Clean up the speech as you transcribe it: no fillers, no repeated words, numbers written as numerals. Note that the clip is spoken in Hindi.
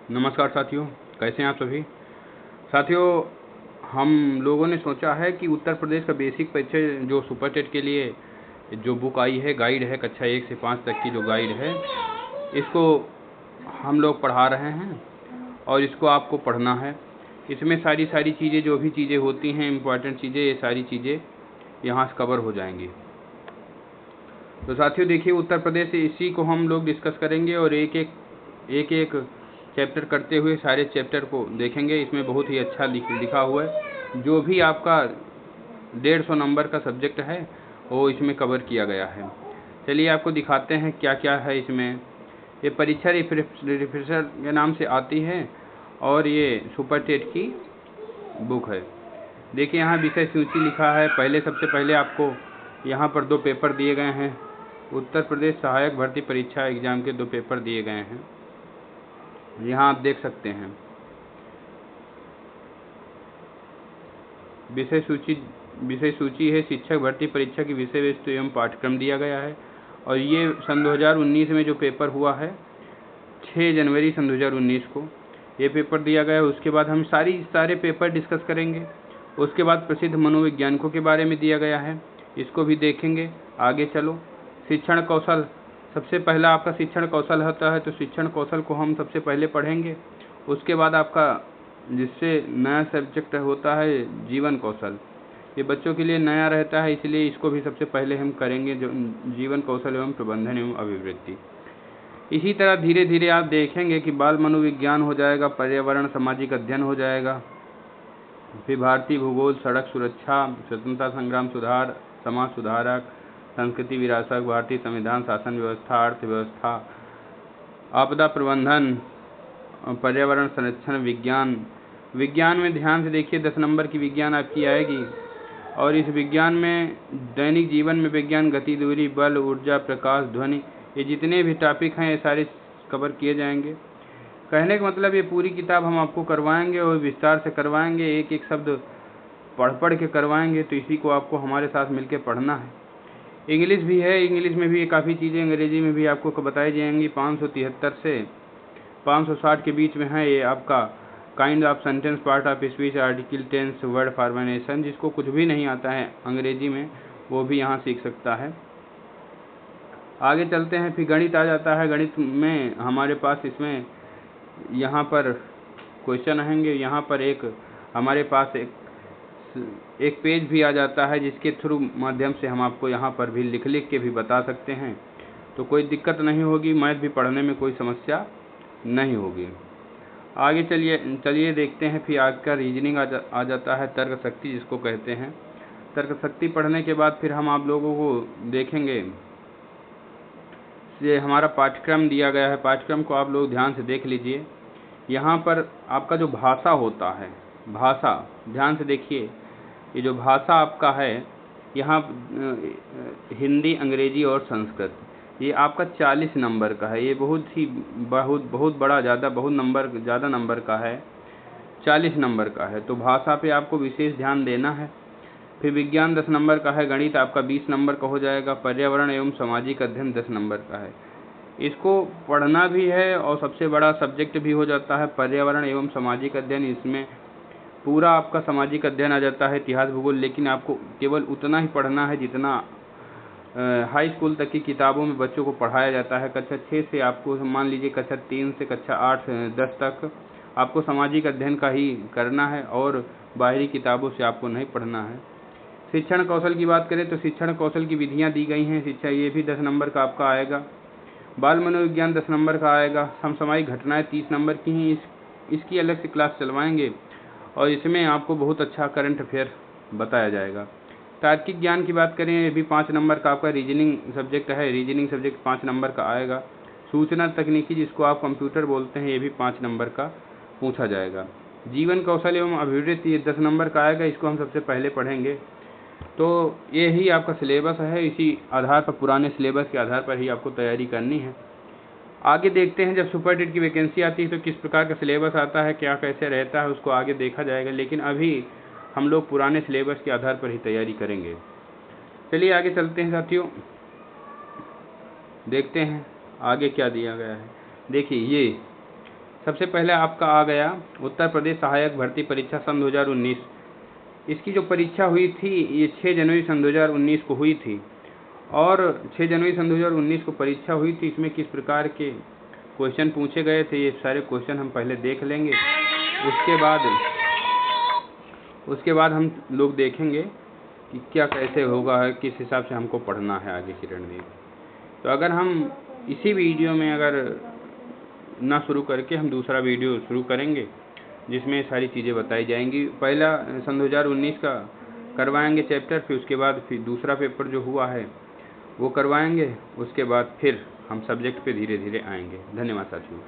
नमस्कार साथियों, कैसे हैं आप सभी। साथियों, हम लोगों ने सोचा है कि उत्तर प्रदेश का बेसिक परिचय जो सुपर टेट के लिए जो बुक आई है, गाइड है, कक्षा 1 से 5 तक की जो गाइड है, इसको हम लोग पढ़ा रहे हैं और इसको आपको पढ़ना है। इसमें सारी चीज़ें, जो भी चीज़ें होती हैं इम्पॉर्टेंट चीज़ें, ये सारी चीज़ें यहाँ से कवर हो जाएंगी। तो साथियों देखिए, उत्तर प्रदेश इसी को हम लोग डिस्कस करेंगे और एक एक चैप्टर करते हुए सारे चैप्टर को देखेंगे। इसमें बहुत ही अच्छा लिखा हुआ है। जो भी आपका 150 नंबर का सब्जेक्ट है वो इसमें कवर किया गया है। चलिए आपको दिखाते हैं क्या क्या है इसमें। ये परीक्षा रिफ्रेशर के नाम से आती है और ये सुपर टेट की बुक है। देखिए यहाँ विषय सूची लिखा है। सबसे पहले आपको यहाँ पर 2 पेपर दिए गए हैं। उत्तर प्रदेश सहायक भर्ती परीक्षा एग्जाम के 2 पेपर दिए गए हैं, यहाँ आप देख सकते हैं। विषय सूची है शिक्षक भर्ती परीक्षा की विषय वस्तु एवं पाठ्यक्रम दिया गया है। और ये सन 2019 में जो पेपर हुआ है, 6 जनवरी सन 2019 को ये पेपर दिया गया है। उसके बाद हम सारे पेपर डिस्कस करेंगे। उसके बाद प्रसिद्ध मनोवैज्ञानिकों के बारे में दिया गया है, इसको भी देखेंगे। आगे चलो, शिक्षण कौशल। सबसे पहला आपका शिक्षण कौशल होता है, तो शिक्षण कौशल को हम सबसे पहले पढ़ेंगे। उसके बाद आपका जिससे नया सब्जेक्ट होता है जीवन कौशल। ये बच्चों के लिए नया रहता है, इसलिए इसको भी सबसे पहले हम करेंगे, जो जीवन कौशल एवं प्रबंधन एवं अभिवृद्धि। इसी तरह धीरे धीरे आप देखेंगे कि बाल मनोविज्ञान हो जाएगा, पर्यावरण सामाजिक अध्ययन हो जाएगा, फिर भारतीय भूगोल, सड़क सुरक्षा, स्वतंत्रता संग्राम सुधार, समाज सुधारक, संस्कृति विरासत, भारतीय संविधान, शासन व्यवस्था, अर्थव्यवस्था, आपदा प्रबंधन, पर्यावरण संरक्षण, विज्ञान में ध्यान से देखिए 10 नंबर की विज्ञान आपकी आएगी। और इस विज्ञान में दैनिक जीवन में विज्ञान, गति, दूरी, बल, ऊर्जा, प्रकाश, ध्वनि, ये जितने भी टॉपिक हैं ये सारे कवर किए जाएंगे। कहने का मतलब ये पूरी किताब हम आपको करवाएंगे और विस्तार से करवाएंगे, एक एक शब्द पढ़ के करवाएंगे। तो इसी को आपको हमारे साथ मिलकर पढ़ना है। इंग्लिश भी है, इंग्लिश में भी काफ़ी चीज़ें अंग्रेजी में भी आपको बताई जाएंगी। 573 से 560 के बीच में है। ये आपका kind of sentence, part of speech, article, tense, word formation, जिसको कुछ भी नहीं आता है अंग्रेजी में वो भी यहाँ सीख सकता है। आगे चलते हैं, फिर गणित आ जाता है। गणित में हमारे पास इसमें यहाँ पर क्वेश्चन आएंगे। यहाँ पर हमारे पास एक पेज भी आ जाता है, जिसके थ्रू माध्यम से हम आपको यहाँ पर भी लिख के भी बता सकते हैं। तो कोई दिक्कत नहीं होगी, मैथ भी पढ़ने में कोई समस्या नहीं होगी। आगे चलिए देखते हैं। फिर आगे का रीजनिंग आ जाता है, तर्क शक्ति जिसको कहते हैं। तर्क शक्ति पढ़ने के बाद फिर हम आप लोगों को देखेंगे, ये हमारा पाठ्यक्रम दिया गया है। पाठ्यक्रम को आप लोग ध्यान से देख लीजिए। यहाँ पर आपका जो भाषा होता है, भाषा ध्यान से देखिए। ये जो भाषा आपका है यहाँ हिंदी, अंग्रेजी और संस्कृत, ये आपका 40 नंबर का है। ये बहुत बड़ा ज़्यादा नंबर का है, 40 नंबर का है। तो भाषा पे आपको विशेष ध्यान देना है। फिर विज्ञान 10 नंबर का है। गणित आपका 20 नंबर का हो जाएगा। पर्यावरण एवं सामाजिक अध्ययन 10 नंबर का है। इसको पढ़ना भी है और सबसे बड़ा सब्जेक्ट भी हो जाता है पर्यावरण एवं सामाजिक अध्ययन। इसमें पूरा आपका सामाजिक अध्ययन आ जाता है, इतिहास, भूगोल। लेकिन आपको केवल उतना ही पढ़ना है जितना हाई स्कूल तक की किताबों में बच्चों को पढ़ाया जाता है। कक्षा 6 से आपको मान लीजिए कक्षा 3 से कक्षा 8 10 तक आपको सामाजिक अध्ययन का ही करना है और बाहरी किताबों से आपको नहीं पढ़ना है। शिक्षण कौशल की बात करें तो शिक्षण कौशल की विधियाँ दी गई हैं। शिक्षा ये भी 10 नंबर का आपका आएगा। बाल मनोविज्ञान 10 नंबर का आएगा। समसामयिक घटनाएं 30 नंबर की हैं। इसकी अलग से क्लास चलवाएंगे और इसमें आपको बहुत अच्छा करंट अफेयर बताया जाएगा। तार्किक ज्ञान की बात करें, ये भी 5 नंबर का आपका रीजनिंग सब्जेक्ट है। रीजनिंग सब्जेक्ट 5 नंबर का आएगा। सूचना तकनीकी जिसको आप कंप्यूटर बोलते हैं, ये भी 5 नंबर का पूछा जाएगा। जीवन कौशल एवं अभिवृद्धि ये 10 नंबर का आएगा। इसको हम सबसे पहले पढ़ेंगे। तो ये ही आपका सिलेबस है। इसी आधार पर, पुराने सिलेबस के आधार पर ही आपको तैयारी करनी है। आगे देखते हैं, जब सुपर टेट की वैकेंसी आती है तो किस प्रकार का सिलेबस आता है, क्या कैसे रहता है, उसको आगे देखा जाएगा। लेकिन अभी हम लोग पुराने सिलेबस के आधार पर ही तैयारी करेंगे। चलिए आगे चलते हैं साथियों, देखते हैं आगे क्या दिया गया है। देखिए, ये सबसे पहले आपका आ गया उत्तर प्रदेश सहायक भर्ती परीक्षा सन 2019। इसकी जो परीक्षा हुई थी ये 6 जनवरी सन 2019 को हुई थी, और 6 जनवरी सन 2019 को परीक्षा हुई थी। इसमें किस प्रकार के क्वेश्चन पूछे गए थे ये सारे क्वेश्चन हम पहले देख लेंगे। उसके बाद हम लोग देखेंगे कि क्या कैसे होगा, किस हिसाब से हमको पढ़ना है आगे की रणनीति। तो अगर हम इसी वीडियो में अगर ना शुरू करके हम दूसरा वीडियो शुरू करेंगे जिसमें सारी चीज़ें बताई जाएंगी। पहला सन 2019 का करवाएंगे चैप्टर, फिर उसके बाद फिर दूसरा पेपर जो हुआ है वो करवाएंगे, उसके बाद फिर हम सब्जेक्ट पे धीरे धीरे आएंगे। धन्यवाद साथियों।